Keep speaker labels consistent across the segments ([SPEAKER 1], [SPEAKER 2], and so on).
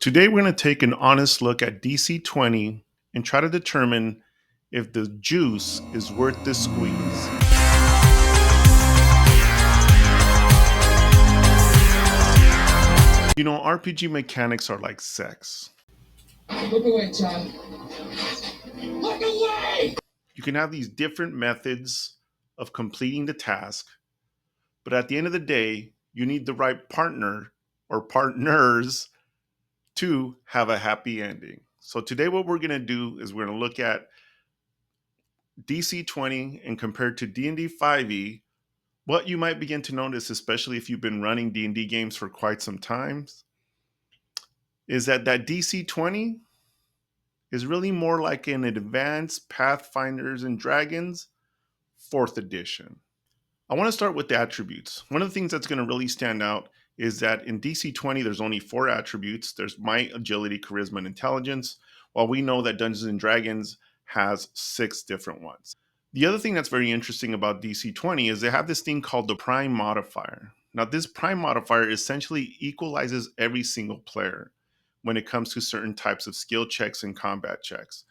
[SPEAKER 1] Today, we're going to take an honest look at DC-20 and try to determine if the juice is worth the squeeze. You know, RPG mechanics are like sex.
[SPEAKER 2] Look away, John. Look away!
[SPEAKER 1] You can have these different methods of completing the task, but at the end of the day, you need the right partner or partners to have a happy ending. So today what we're going to do is we're going to look at DC-20 and compare it to D&D 5e. What you might begin to notice, especially if you've been running D&D games for quite some time, is that DC-20 is really more like an advanced Pathfinders and Dragons 4th edition. I want to start with the attributes. One of the things that's going to really stand out is that in DC-20, there's only 4 attributes. There's might, agility, charisma, and intelligence, while we know that Dungeons and Dragons has 6 different ones. The other thing that's very interesting about DC-20 is they have this thing called the prime modifier. Now, this prime modifier essentially equalizes every single player when it comes to certain types of skill checks and combat checks.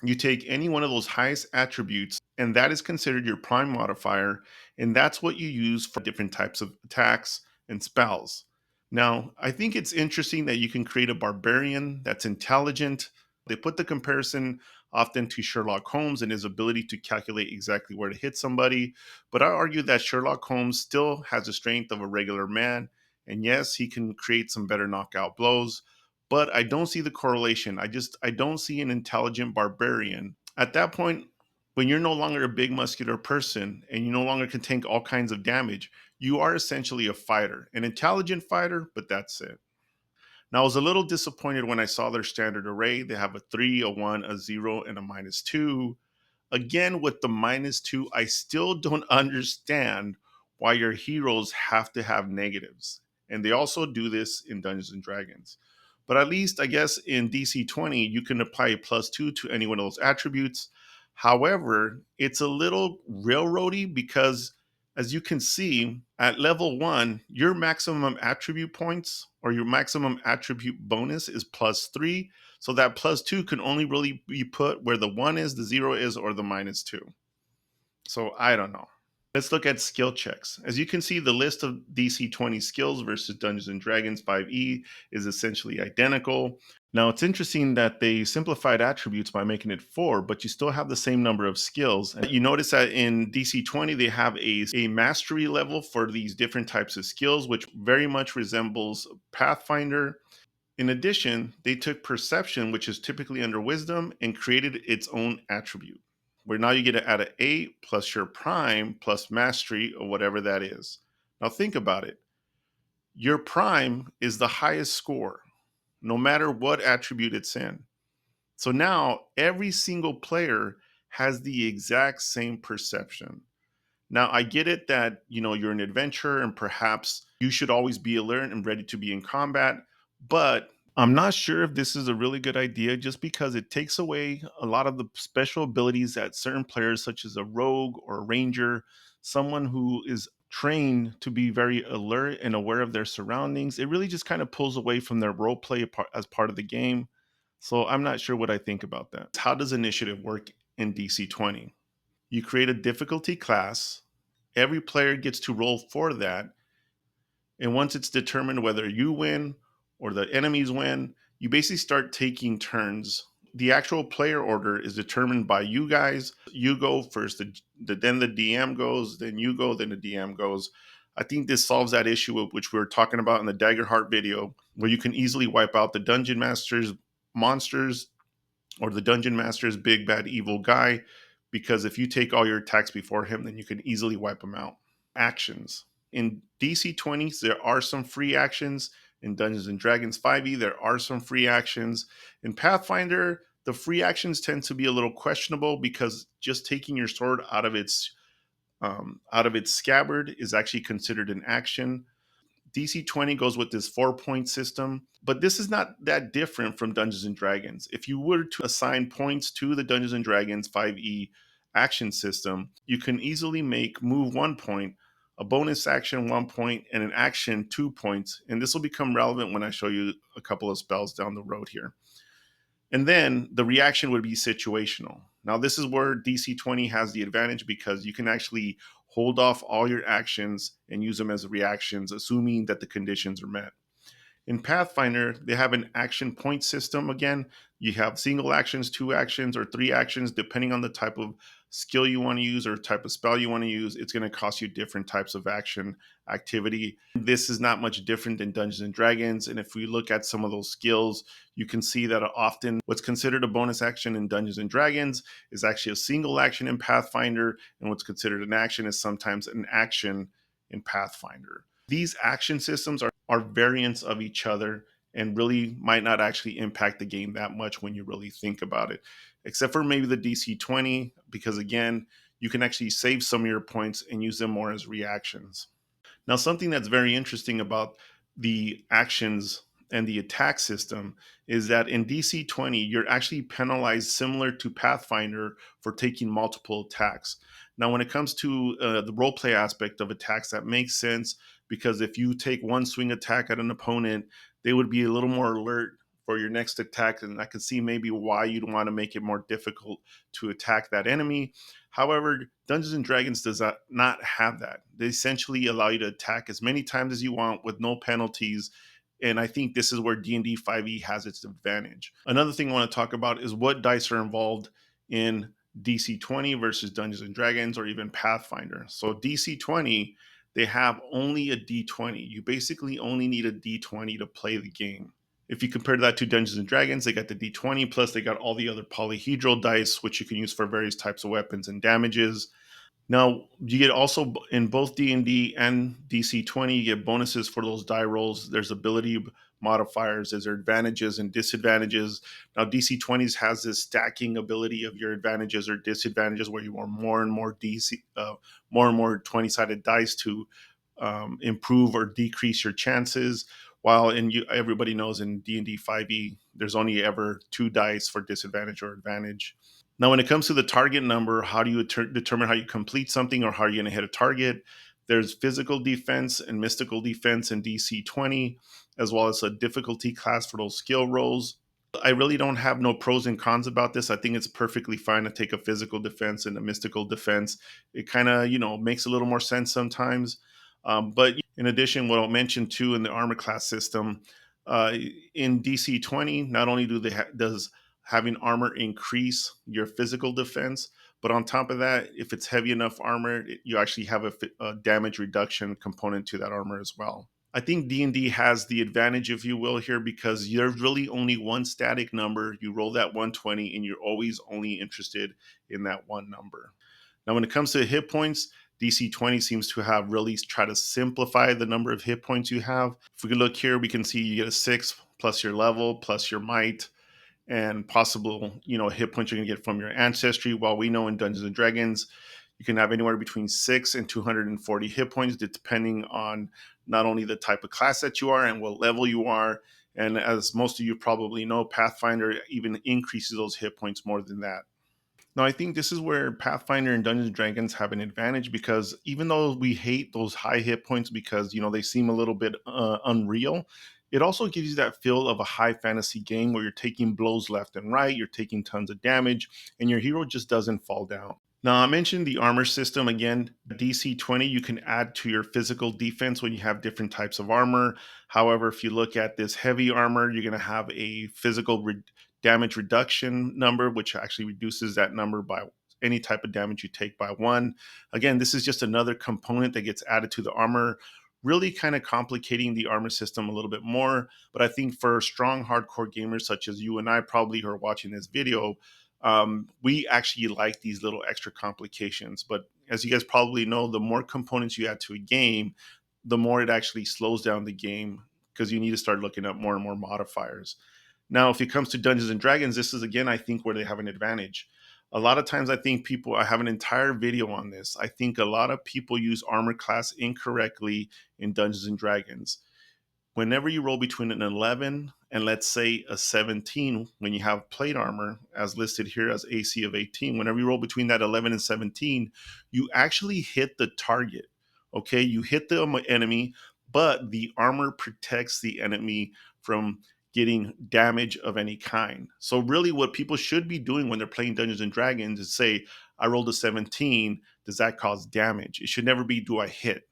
[SPEAKER 1] You take any one of those highest attributes, and that is considered your prime modifier, and that's what you use for different types of attacks and spells. Now, I think it's interesting that you can create a barbarian that's intelligent. They put the comparison often to Sherlock Holmes and his ability to calculate exactly where to hit somebody, but I argue that Sherlock Holmes still has the strength of a regular man, and yes, he can create some better knockout blows, but I don't see the correlation. I don't see an intelligent barbarian. At that point, when you're no longer a big muscular person and you no longer can take all kinds of damage, you are essentially a fighter, an intelligent fighter, but that's it. Now, I was a little disappointed when I saw their standard array. They have a 3, a 1, a 0, and a -2. Again, with the -2, I still don't understand why your heroes have to have negatives. And they also do this in Dungeons and Dragons. But at least, I guess, in DC-20, you can apply a +2 to any one of those attributes. However, it's a little railroady because, as you can see, at level 1, your maximum attribute points or your maximum attribute bonus is +3. So that +2 can only really be put where the 1 is, the 0 is, or the -2. So I don't know. Let's look at skill checks. As you can see, the list of DC-20 skills versus Dungeons and Dragons 5e is essentially identical. Now, it's interesting that they simplified attributes by making it 4, but you still have the same number of skills. And you notice that in DC-20, they have a mastery level for these different types of skills, which very much resembles Pathfinder. In addition, they took perception, which is typically under wisdom, and created its own attribute, where now you get to add an 8 plus your prime plus mastery or whatever that is. Now think about it. Your prime is the highest score, no matter what attribute it's in. So now every single player has the exact same perception. Now I get it that, you're an adventurer and perhaps you should always be alert and ready to be in combat, but I'm not sure if this is a really good idea just because it takes away a lot of the special abilities that certain players such as a rogue or a ranger, someone who is trained to be very alert and aware of their surroundings. It really just kind of pulls away from their role play as part of the game. So I'm not sure what I think about that. How does initiative work in DC-20? You create a difficulty class. Every player gets to roll for that. And once it's determined whether you win or the enemies win, you basically start taking turns. The actual player order is determined by you guys. You go first, then the DM goes, then you go, then the DM goes. I think this solves that issue, which we were talking about in the Daggerheart video, where you can easily wipe out the Dungeon Master's monsters or the Dungeon Master's big bad evil guy, because if you take all your attacks before him, then you can easily wipe him out. Actions. In DC-20, there are some free actions. In Dungeons and Dragons 5e, there are some free actions. In Pathfinder, the free actions tend to be a little questionable because just taking your sword out of its scabbard is actually considered an action. DC-20 goes with this 4-point system, but this is not that different from Dungeons and Dragons. If you were to assign points to the Dungeons and Dragons 5e action system, you can easily move 1 point a bonus action 1 point, and an action 2 points. And this will become relevant when I show you a couple of spells down the road here. And then the reaction would be situational. Now, this is where DC 20 has the advantage because you can actually hold off all your actions and use them as reactions, assuming that the conditions are met. In Pathfinder, they have an action point system again. You have single actions, two actions, or three actions, depending on the type of skill you want to use or type of spell you want to use. It's going to cost you different types of action activity. This is not much different than Dungeons and Dragons. And if we look at some of those skills, you can see that often what's considered a bonus action in Dungeons and Dragons is actually a single action in Pathfinder, and what's considered an action is sometimes an action in Pathfinder. These action systems are variants of each other and really might not actually impact the game that much when you really think about it, except for maybe the DC 20, because again, you can actually save some of your points and use them more as reactions. Now, something that's very interesting about the actions and the attack system is that in DC 20, you're actually penalized similar to Pathfinder for taking multiple attacks. Now, when it comes to the roleplay aspect of attacks, that makes sense because if you take one swing attack at an opponent, they would be a little more alert for your next attack. And I can see maybe why you'd want to make it more difficult to attack that enemy. However, Dungeons and Dragons does not have that. They essentially allow you to attack as many times as you want with no penalties. And I think this is where D&D 5e has its advantage. Another thing I want to talk about is what dice are involved in DC 20 versus Dungeons and Dragons or even Pathfinder. So DC 20, they have only a D20. You basically only need a D20 to play the game. If you compare that to Dungeons and Dragons, they got the D20 plus they got all the other polyhedral dice, which you can use for various types of weapons and damages. Now, you get also in both D&D and DC 20, you get bonuses for those die rolls. There's ability modifiers, there's advantages and disadvantages. Now, DC 20s has this stacking ability of your advantages or disadvantages where you want more and more more and more 20-sided dice to improve or decrease your chances. While everybody knows in D&D 5e, there's only ever two dice for disadvantage or advantage. Now, when it comes to the target number, how do you determine how you complete something or how you're going to hit a target? There's physical defense and mystical defense in DC 20, as well as a difficulty class for those skill rolls. I really don't have no pros and cons about this. I think it's perfectly fine to take a physical defense and a mystical defense. It kind of, makes a little more sense sometimes. But in addition, what I'll mention too in the armor class system, uh, in DC 20, not only does having armor increase your physical defense, but on top of that, if it's heavy enough armor, you actually have a damage reduction component to that armor as well. I think D&D has the advantage, if you will, here because there's really only one static number. You roll that 120 and you're always only interested in that one number. Now, when it comes to hit points, DC 20 seems to have really tried to simplify the number of hit points you have. If we can look here, we can see you get a 6 plus your level plus your might and possible, hit points you're going to get from your ancestry. While we know in Dungeons and Dragons, you can have anywhere between 6 and 240 hit points, depending on not only the type of class that you are and what level you are. And as most of you probably know, Pathfinder even increases those hit points more than that. Now, I think this is where Pathfinder and Dungeons and Dragons have an advantage because even though we hate those high hit points because they seem a little bit unreal, it also gives you that feel of a high fantasy game where you're taking blows left and right, you're taking tons of damage, and your hero just doesn't fall down. Now, I mentioned the armor system again. DC 20, you can add to your physical defense when you have different types of armor. However, if you look at this heavy armor, you're going to have a physical damage reduction number, which actually reduces that number by any type of damage you take by one. Again, this is just another component that gets added to the armor, really kind of complicating the armor system a little bit more. But I think for strong hardcore gamers such as you and I probably who are watching this video, we actually like these little extra complications. But as you guys probably know, the more components you add to a game, the more it actually slows down the game because you need to start looking at more and more modifiers. Now, if it comes to Dungeons and Dragons, this is again, I think, where they have an advantage. A lot of times, I think I have an entire video on this. I think a lot of people use armor class incorrectly in Dungeons and Dragons. Whenever you roll between an 11 and let's say a 17, when you have plate armor, as listed here as AC of 18, whenever you roll between that 11 and 17, you actually hit the target. Okay, you hit the enemy, but the armor protects the enemy from getting damage of any kind. So really what people should be doing when they're playing Dungeons and Dragons is say, I rolled a 17, does that cause damage? It should never be, do I hit?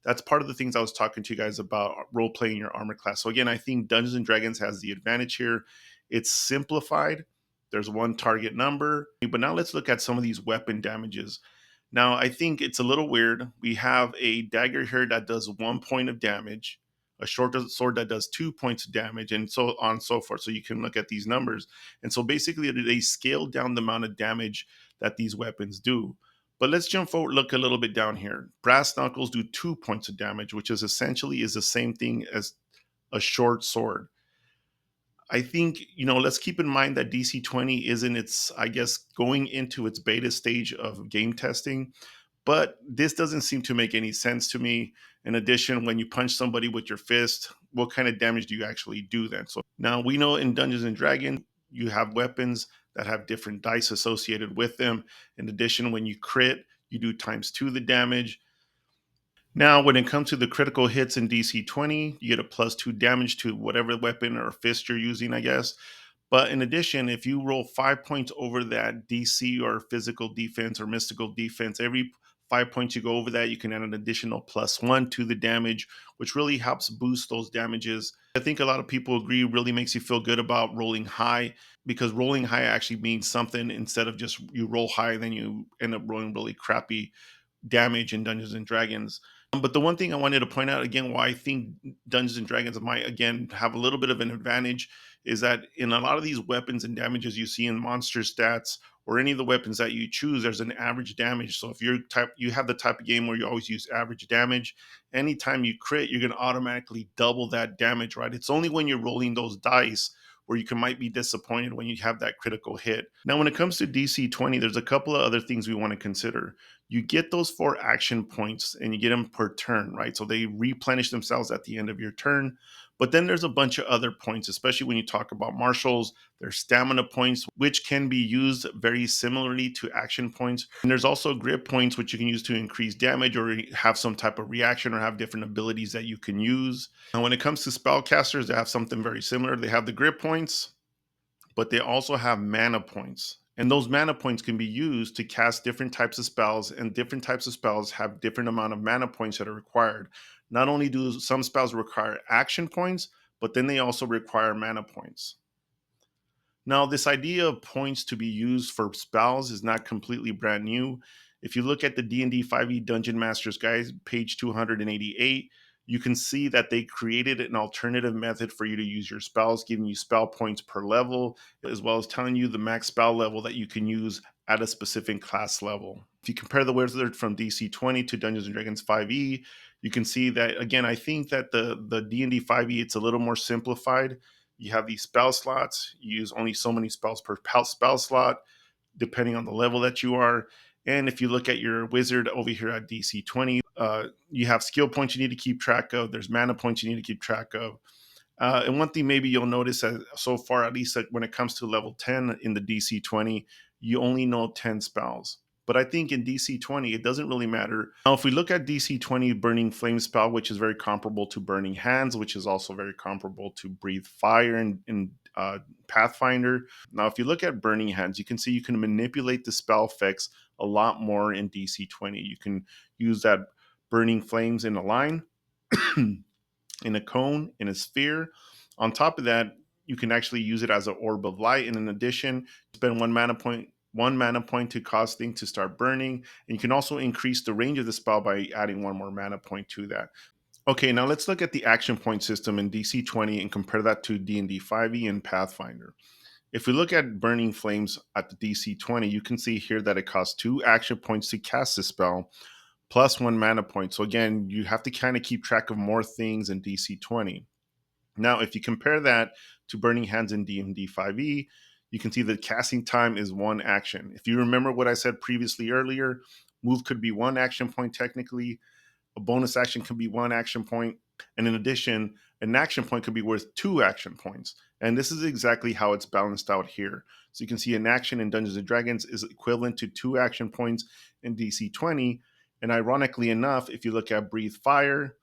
[SPEAKER 1] That's part of the things I was talking to you guys about role playing your armor class. So again, I think Dungeons and Dragons has the advantage here. It's simplified. There's one target number. But now let's look at some of these weapon damages. Now, I think it's a little weird. We have a dagger here that does 1 point of damage, a short sword that does 2 points of damage, and so on and so forth. So you can look at these numbers. And so basically, they scale down the amount of damage that these weapons do. But let's jump forward, look a little bit down here. Brass knuckles do 2 points of damage, which is essentially is the same thing as a short sword. I think, let's keep in mind that DC 20 is in its, I guess, going into its beta stage of game testing, but this doesn't seem to make any sense to me. In addition, when you punch somebody with your fist, what kind of damage do you actually do then? So now we know in Dungeons and Dragons, you have weapons that have different dice associated with them. In addition, when you crit, you do times two the damage. Now, when it comes to the critical hits in DC 20, you get a plus two damage to whatever weapon or fist you're using, I guess. But in addition, if you roll 5 points over that DC or physical defense or mystical defense, every 5 points you go over that, you can add an additional plus one to the damage, which really helps boost those damages. I think a lot of people agree really makes you feel good about rolling high because rolling high actually means something instead of just you roll high, then you end up rolling really crappy damage in Dungeons and Dragons. But the one thing I wanted to point out again, why I think Dungeons and Dragons might again have a little bit of an advantage is that in a lot of these weapons and damages you see in monster stats or any of the weapons that you choose, there's an average damage. So if you have the type of game where you always use average damage, anytime you crit, you're going to automatically double that damage, right? It's only when you're rolling those dice where you might be disappointed when you have that critical hit. Now, when it comes to DC 20, there's a couple of other things we want to consider. You get those 4 action points and you get them per turn, right? So they replenish themselves at the end of your turn. But then there's a bunch of other points, especially when you talk about marshals. There's stamina points, which can be used very similarly to action points. And there's also grit points, which you can use to increase damage or have some type of reaction or have different abilities that you can use. And when it comes to spellcasters, they have something very similar. They have the grit points, but they also have mana points. And those mana points can be used to cast different types of spells, and different types of spells have different amount of mana points that are required. Not only do some spells require action points, but then they also require mana points. Now, this idea of points to be used for spells is not completely brand new. If you look at the D&D 5e Dungeon Master's Guide, page 288, you can see that they created an alternative method for you to use your spells, giving you spell points per level, as well as telling you the max spell level that you can use at a specific class level. If you compare the wizard from DC 20 to Dungeons and Dragons 5e, you can see that again. I think that the D&D 5e it's a little more simplified. You have these spell slots. You use only so many spells per spell slot, depending on the level that you are. And if you look at your wizard over here at DC 20, you have skill points you need to keep track of. There's mana points you need to keep track of. And one thing maybe you'll notice that so far, at least when it comes to level 10 in the DC 20, you only know 10 spells. But I think in DC 20, it doesn't really matter. Now, if we look at DC 20 Burning Flame spell, which is very comparable to Burning Hands, which is also very comparable to Breathe Fire in Pathfinder. Now, if you look at Burning Hands, you can see you can manipulate the spell effects a lot more in DC 20. You can use that Burning Flames in a line. In a cone, in a sphere. On top of that, you can actually use it as an orb of light. And in addition, spend one mana point to cause things to start burning. And you can also increase the range of the spell by adding one more mana point to that. Okay, now let's look at the action point system in DC 20 and compare that to D&D 5e and Pathfinder. If we look at Burning Flames at the DC 20, you can see here that it costs 2 action points to cast the spell, plus 1 mana point. So again, you have to kind of keep track of more things in DC 20. Now, if you compare that to Burning Hands in D&D 5e, you can see the casting time is 1 action. If you remember what I said previously earlier, move could be 1 action point technically, a bonus action could be 1 action point, and in addition, an action point could be worth 2 action points. And this is exactly how it's balanced out here. So you can see an action in Dungeons and Dragons is equivalent to 2 action points in DC 20, And ironically enough, if you look at breathe fire,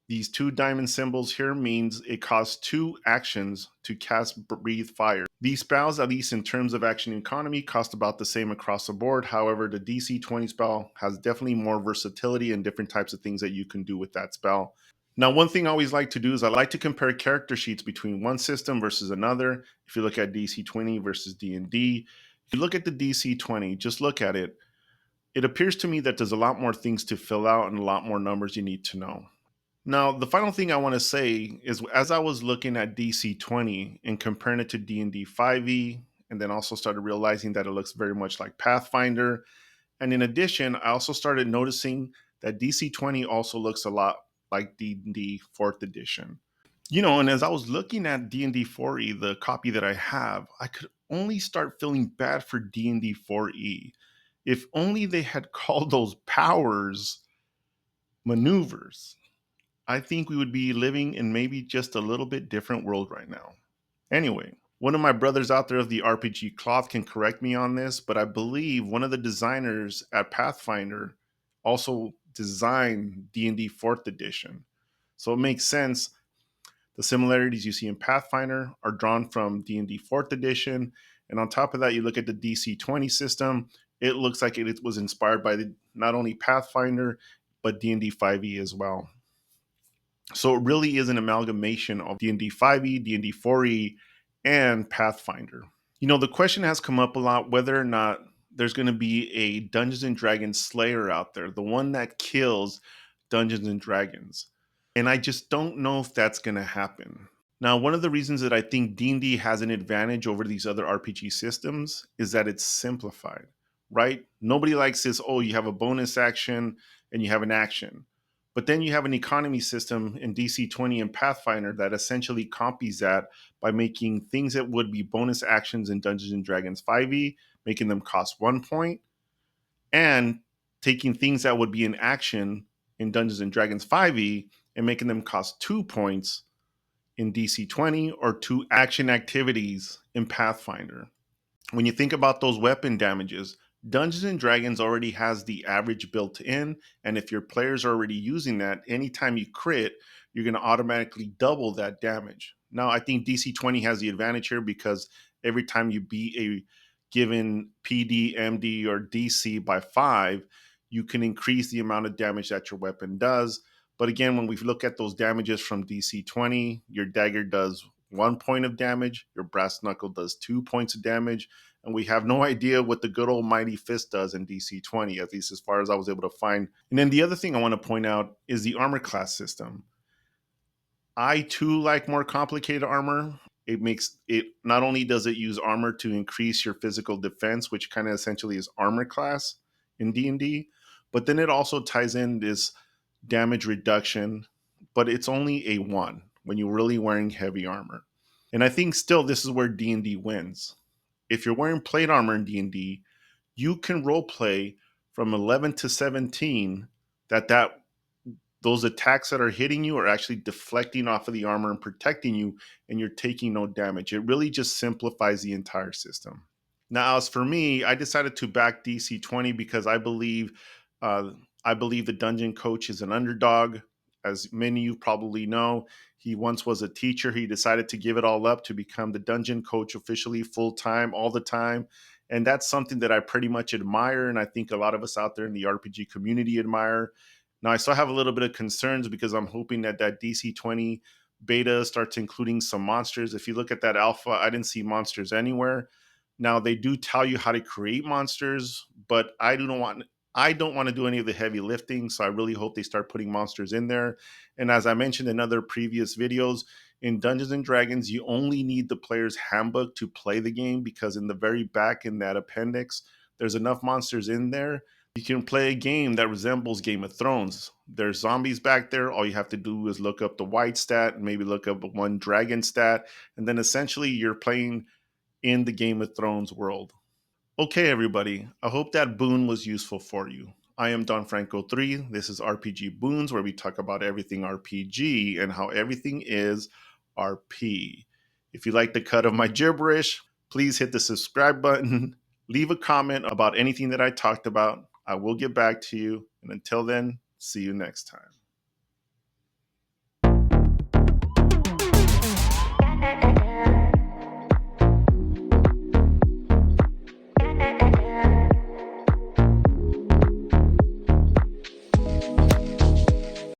[SPEAKER 1] these two diamond symbols here means it costs two actions to cast breathe fire. These spells, at least in terms of action economy, cost about the same across the board. However, the DC 20 spell has definitely more versatility and different types of things that you can do with that spell. Now, one thing I always like to do is I like to compare character sheets between one system versus another. If you look at DC 20 versus D&D, if you look at the DC 20, just look at it. It appears to me that there's a lot more things to fill out and a lot more numbers you need to know. Now, the final thing I want to say is as I was looking at DC 20 and comparing it to D&D 5e, and then also started realizing that it looks very much like Pathfinder. And in addition, I also started noticing that DC 20 also looks a lot like D&D 4th edition. And as I was looking at D&D 4e, the copy that I have, I could only start feeling bad for D&D 4e. If only they had called those powers maneuvers, I think we would be living in maybe just a little bit different world right now. Anyway, one of my brothers out there of the RPG cloth can correct me on this, but I believe one of the designers at Pathfinder also designed D&D 4th edition. So it makes sense. The similarities you see in Pathfinder are drawn from D&D 4th edition, and on top of that, you look at the DC 20 system. It looks like it was inspired by not only Pathfinder but D&D 5e as well. So it really is an amalgamation of D&D 5e, D&D 4e, and Pathfinder. The question has come up a lot whether or not there's going to be a Dungeons and Dragons Slayer out there, the one that kills Dungeons and Dragons. And I just don't know if that's going to happen. Now, one of the reasons that I think D&D has an advantage over these other RPG systems is that it's simplified, right? Nobody likes this, oh, you have a bonus action and you have an action. But then you have an economy system in DC 20 and Pathfinder that essentially copies that by making things that would be bonus actions in Dungeons and Dragons 5e, making them cost 1 point, and taking things that would be an action in Dungeons and Dragons 5e and making them cost 2 points in DC 20 or two action activities in Pathfinder. When you think about those weapon damages, Dungeons and Dragons already has the average built in, and if your players are already using that, anytime you crit, you're going to automatically double that damage. Now, I think DC 20 has the advantage here because every time you beat a given PD, MD, or DC by 5, you can increase the amount of damage that your weapon does. But again, when we look at those damages from DC 20, your dagger does 1 point of damage, your brass knuckle does 2 points of damage, and we have no idea what the good old mighty fist does in DC 20, at least as far as I was able to find. And then the other thing I want to point out is the armor class system. I too like more complicated armor. It makes it not only does it use armor to increase your physical defense, which kind of essentially is armor class in D&D, but then it also ties in this damage reduction, but it's only a 1 when you're really wearing heavy armor. And I think still this is where D&D wins. If you're wearing plate armor in D&D, you can role play from 11 to 17 that those attacks that are hitting you are actually deflecting off of the armor and protecting you, and you're taking no damage. It really just simplifies the entire system. Now, as for me, I decided to back DC 20 because uh, I believe the dungeon coach is an underdog. As many of you probably know, he once was a teacher. He decided to give it all up to become the dungeon coach officially, full time, all the time. And that's something that I pretty much admire. And I think a lot of us out there in the RPG community admire. Now, I still have a little bit of concerns because I'm hoping that DC 20 beta starts including some monsters. If you look at that alpha, I didn't see monsters anywhere. Now they do tell you how to create monsters, but I don't want to do any of the heavy lifting, so I really hope they start putting monsters in there. And as I mentioned in other previous videos, in Dungeons and Dragons, you only need the player's handbook to play the game because in the very back in that appendix, there's enough monsters in there. You can play a game that resembles Game of Thrones. There's zombies back there. All you have to do is look up the white stat and maybe look up one dragon stat. And then essentially you're playing in the Game of Thrones world. Okay, everybody, I hope that boon was useful for you. I am Don Franco 3. This is RPG Boons, where we talk about everything RPG and how everything is RP. If you like the cut of my gibberish, please hit the subscribe button, leave a comment about anything that I talked about, I will get back to you. And until then, see you next time.